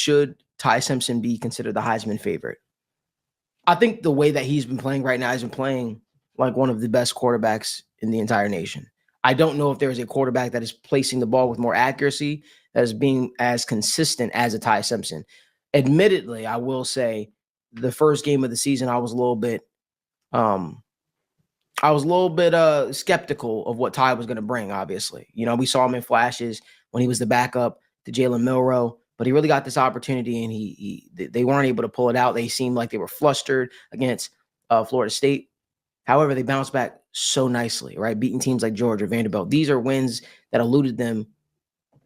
should Ty Simpson be considered the Heisman favorite? I think the way that he's been playing right now, he's been playing like one of the best quarterbacks in the entire nation. I don't know if there is a quarterback that is placing the ball with more accuracy, that is being as consistent as a Ty Simpson. Admittedly, I will say the first game of the season, I was a little bit skeptical of what Ty was going to bring, obviously. You know, we saw him in flashes when he was the backup to Jalen Milroe, but he really got this opportunity and they weren't able to pull it out. They seemed like they were flustered against Florida State. However, they bounced back so nicely, right? Beating teams like Georgia, Vanderbilt. These are wins that eluded them,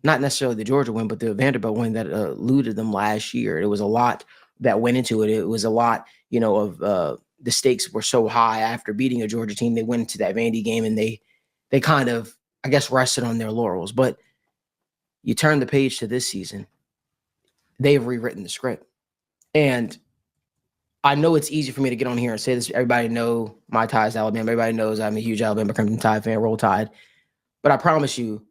not necessarily the Georgia win, but the Vanderbilt win that eluded them last year. It was a lot that went into it. It was a lot, you know, of the stakes were so high after beating a Georgia team. They went into that Vandy game and they kind of, I guess, rested on their laurels. But you turn the page to this season, they've rewritten the script. And I know it's easy for me to get on here and say this. Everybody know my ties to Alabama. Everybody knows I'm a huge Alabama Crimson Tide fan, Roll Tide. But I promise you,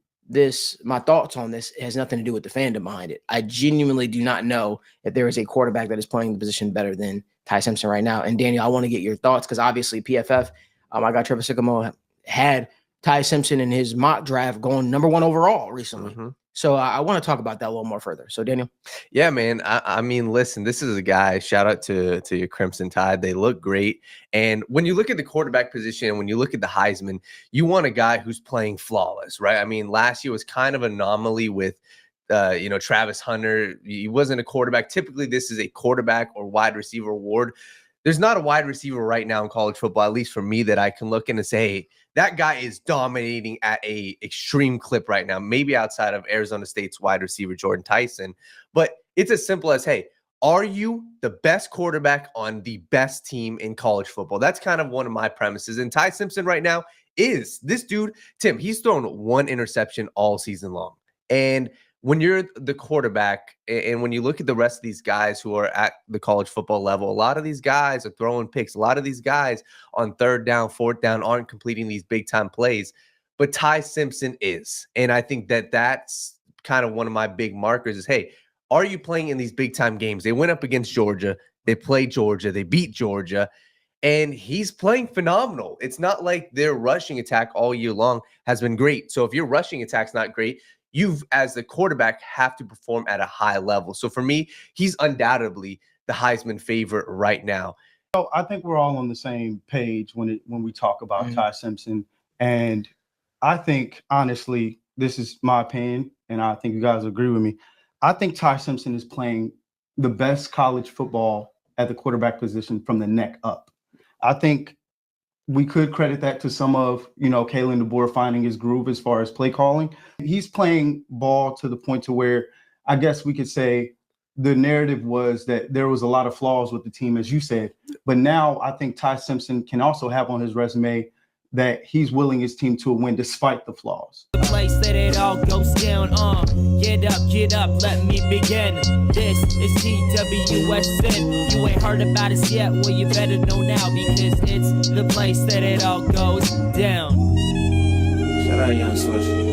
my thoughts on this has nothing to do with the fandom behind it. I genuinely do not know if there is a quarterback that is playing the position better than Ty Simpson right now. And Daniel, I want to get your thoughts because obviously PFF, I got Trevor Sycamore had Ty Simpson in his mock draft going #1 overall recently. Mm-hmm. So I want to talk about that a little more further. So Daniel. Yeah, man. I mean, listen, this is a guy, shout out to your Crimson Tide. They look great. And when you look at the quarterback position and when you look at the Heisman, you want a guy who's playing flawless, right? I mean, last year was kind of an anomaly with, Travis Hunter. He wasn't a quarterback. Typically, this is a quarterback or wide receiver award. There's not a wide receiver right now in college football, at least for me, that I can look in and say, hey, that guy is dominating at a extreme clip right now, maybe outside of Arizona State's wide receiver, Jordan Tyson. But it's as simple as, hey, are you the best quarterback on the best team in college football? That's kind of one of my premises. And Ty Simpson right now is this dude, Tim, he's thrown 1 interception all season long. And when you're the quarterback and when you look at the rest of these guys who are at the college football level, a lot of these guys are throwing picks. A lot of these guys on 3rd down, 4th down aren't completing these big time plays, but Ty Simpson is. And I think that that's kind of one of my big markers is, hey, are you playing in these big time games? They went up against Georgia. They played Georgia. They beat Georgia. And he's playing phenomenal. It's not like their rushing attack all year long has been great. So if your rushing attack's not great, you as the quarterback have to perform at a high level. So for me, he's undoubtedly the Heisman favorite right now. So I think we're all on the same page when we talk about Ty Simpson. And I think, honestly, this is my opinion, and I think you guys agree with me. I think Ty Simpson is playing the best college football at the quarterback position from the neck up. I think we could credit that to some of, Kalen DeBoer finding his groove as far as play calling. He's playing ball to the point to where I guess we could say the narrative was that there was a lot of flaws with the team, as you said. But now I think Ty Simpson can also have on his resume that he's willing his team to win despite the flaws. The place that it all goes down, get up, let me begin. This is TWSN. You ain't heard about us yet, well you better know now because it's the place that it all goes down. Shout out Young Swish.